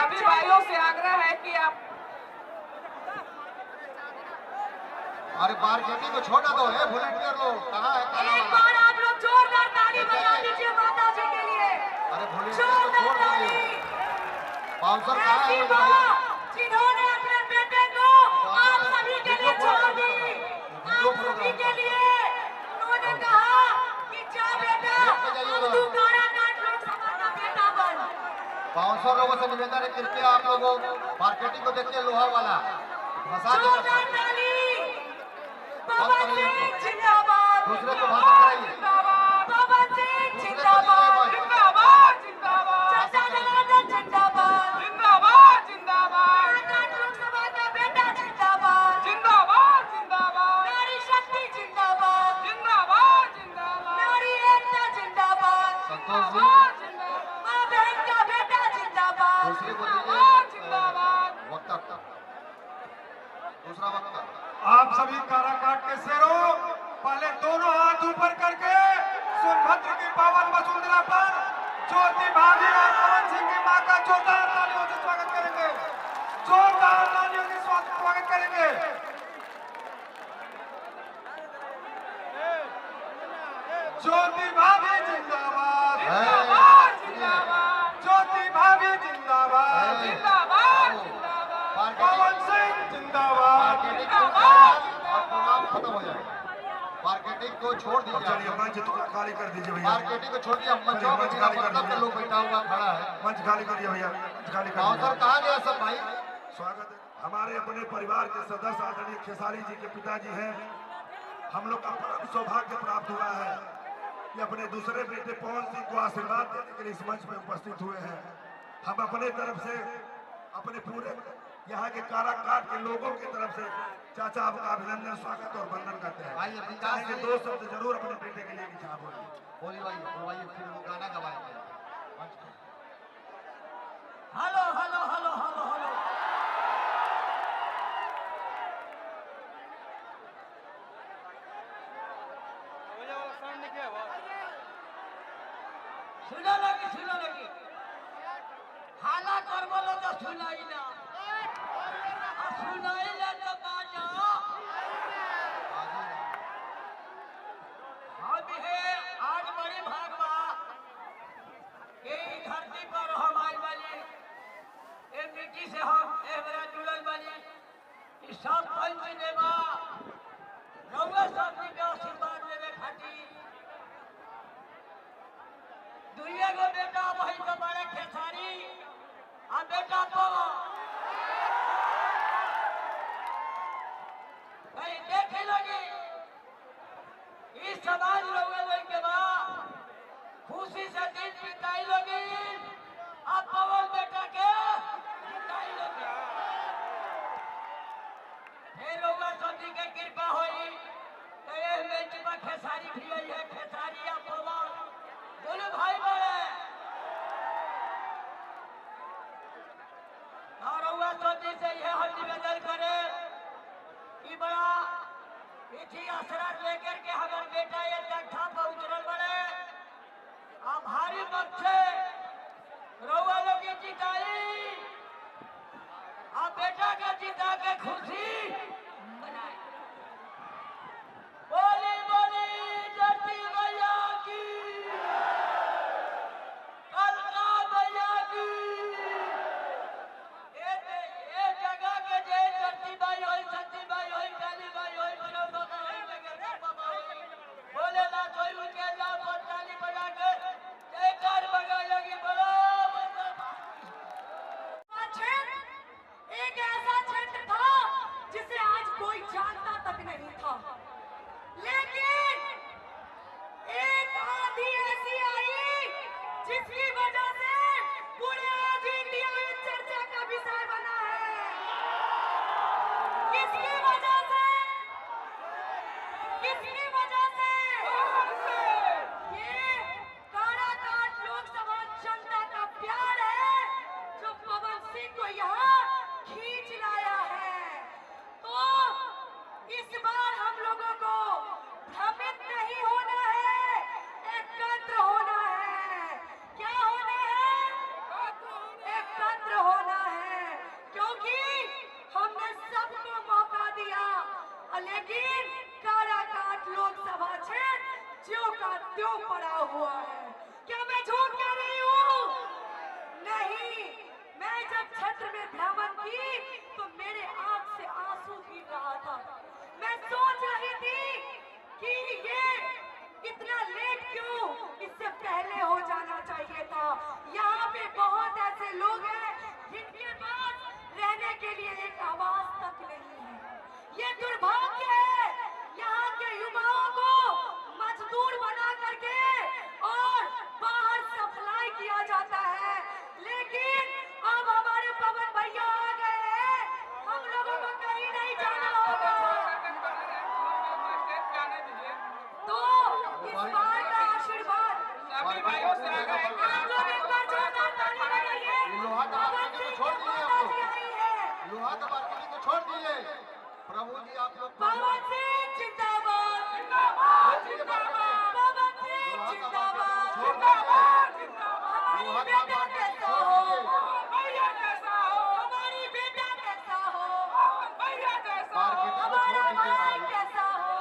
सभी भाइयों से आग्रह है कि आप अरे मार्केटिंग को छोड़ा दो, है वॉलंटियर लोग कहाँ है? एक बार आप लोग जोरदार ताली बजा दीजिए माता जी के लिए। अरे जोरदार ताली। बाउंसर कहाँ है? जिन्होंने अपने बेटे को आप सभी के लिए छोड़ दी, आप सभी के लिए उन्होंने कहा कि जा बेटा अब तू काराकाट लोकसभा का बेटा बन। बाउंसर लोगों से निवेदन है, कृपया आप लोगों मार्केटिंग को देखिए, लोहा वाला जोरदार ताली। पवन सिंह जिंदाबाद। दूसरे को भाषण कराइए। पवन सिंह जिंदाबाद। जिंदाबाद जिंदाबाद जनता जनार्दन जिंदाबाद। जिंदाबाद जिंदाबाद काराकाट लोकसभा का बेटा जिंदाबाद। जिंदाबाद जिंदाबाद नारी शक्ति जिंदाबाद। जिंदाबाद जिंदाबाद नारी एकता जिंदाबाद। संतोष जी माँ बहन का बेटा जिंदाबाद। दूसरे को जिंदाबाद वक्ता दूसरा वक्ता। आप सभी काराकाट के शेरों, पहले दोनों हाथ ऊपर करके सोनभद्र की पावन वसुंधरा पर ज्योति भाभी और पवन सिंह की मां का जोरदार तालियों से स्वागत करेंगे। जोरदार तालियों से स्वागत करेंगे। ज्योति भाभी जिंदाबाद। जिंदाबाद जिंदाबाद ज्योति भाभी जिंदाबाद। जिंदाबाद पवन सिंह जिंदाबाद। मार्केटिंग और प्रोग्राम खत्म हो जाएगा। मार्केटिंग को छोड़ दीजिए। चलिए मंच तो खाली कर दीजिए भैया। मार्केटिंग को छोड़ दिया, मंचों में बिना मतलब के लोग बैठा हुआ खड़ा है। मंच खाली करिए भैया, मंच खाली करिए। बाउंसर कहाँ गया सब भाई? स्वागत है। हमारे अपने परिवार के सदस्य आदरणीय खेसारी जी के पिताजी हैं। हम लोग का परम सौभाग्य प्राप्त हुआ है कि अपने दूसरे बेटे पवन सिंह को आशीर्वाद देने के लिए इस मंच में उपस्थित हुए हैं। हम अपने तरफ से, अपने पूरे यहाँ के काराकाट के लोगों की तरफ से चाचा आपका अभिनंदन, स्वागत और वंदन करते हैं। भाई विकास चाहेंगे दो शब्द जरूर अपने बेटे के लिए विचार बोलिए। बोली भाई बोलवाइए, फिर वो गाना गवाएंगे। Hello hello hello hello hello. सुनो लगी हाला कर बोलो तो सुनाई ना, सुनाई ना तो बाजा। हम है आज बड़ी भागवा के धरती पर हम आई वाली ए मिट्टी से हम एवरा जुड़ल वाली ई सब पंच देवा रउआ सब के आशीर्वाद लेवे खातिर दुनिया को बेटा वही तो बड़े खेसारी आ बेटा पवन भाई देखे लगे इस समाज लोग के बाद खुशी से दिन बिताई लोगी। अब पवन बेटा के बिताई लोगी, फिर लोग सभी के कृपा होई तो ये बेच पर खेसारी भी आई है। खेसारी या पवन दोनों भाई बड़े और सभी से यह हम निवेदन करे कि बड़ा इसी असरा लेकर के हमारे बेटा ये जगह पर उतरल बने आ भारी मत से रउआ लोग की जिताई आ बेटा का जिता के खुशी बनाए। बोली बोली धरती मैया की, कलका मैया की। ये जगह के जे धरती भाई होई, सती भाई होई, काली भाई होई, मनोज बाबा होई, जगह बाबा होई, भोलेनाथ होई, उनके नाम पर ताली बजा के जयकार बजा लगी। बोलो एक ऐसा क्षेत्र था जिसे त्यों पड़ा हुआ है। क्या मैं झूठ कह रही हूँ? नहीं, मैं जब छत्र में भ्रमण की तो मेरे आंख से आंसू गिर रहा था। मैं सोच रही थी कि ये इतना लेट क्यों, इससे पहले हो जाना चाहिए था। यहाँ पे बहुत ऐसे लोग हैं जिनके पास रहने के लिए एक आवाज तक नहीं है। ये दुर्भाग्य है। यहाँ के युवाओं को मजदूर बना करके और बाहर सप्लाई किया जाता है, लेकिन अब हमारे पवन भैया आ गए हैं, हम लोगों को कहीं नहीं जाना होगा। तो इस बार का आशीर्वाद सभी भाइयों से आग्रह है कि आप लोग एक बार जोरदार ताली बजाइए। लोहा पवन दबाने सिंह को छोड़ की दीजिए माता आप जी लोग। आई है। लोहा दबाने को छोड़ दीजिए। प्रभु जी आप लोग पवन सिंह जिंदाबाद, जिंदाबाद जिंदाबाद पवन सिंह जिंदाबाद, जिंदाबाद जिंदाबाद हमारी बेटा कैसा हो, भैया जैसा हो हमारी बेटा कैसा हो, भैया जैसा हो हमारा भाई कैसा हो।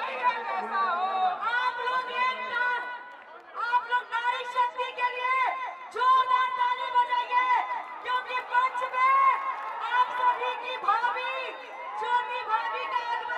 भैया जैसा हो आप लोग एक साथ, आप लोग नारी शक्ति के लिए जोरदार ताली बजाइए, क्योंकि मंच में आप सभी की भाभी ज्योति भाभी का आगमन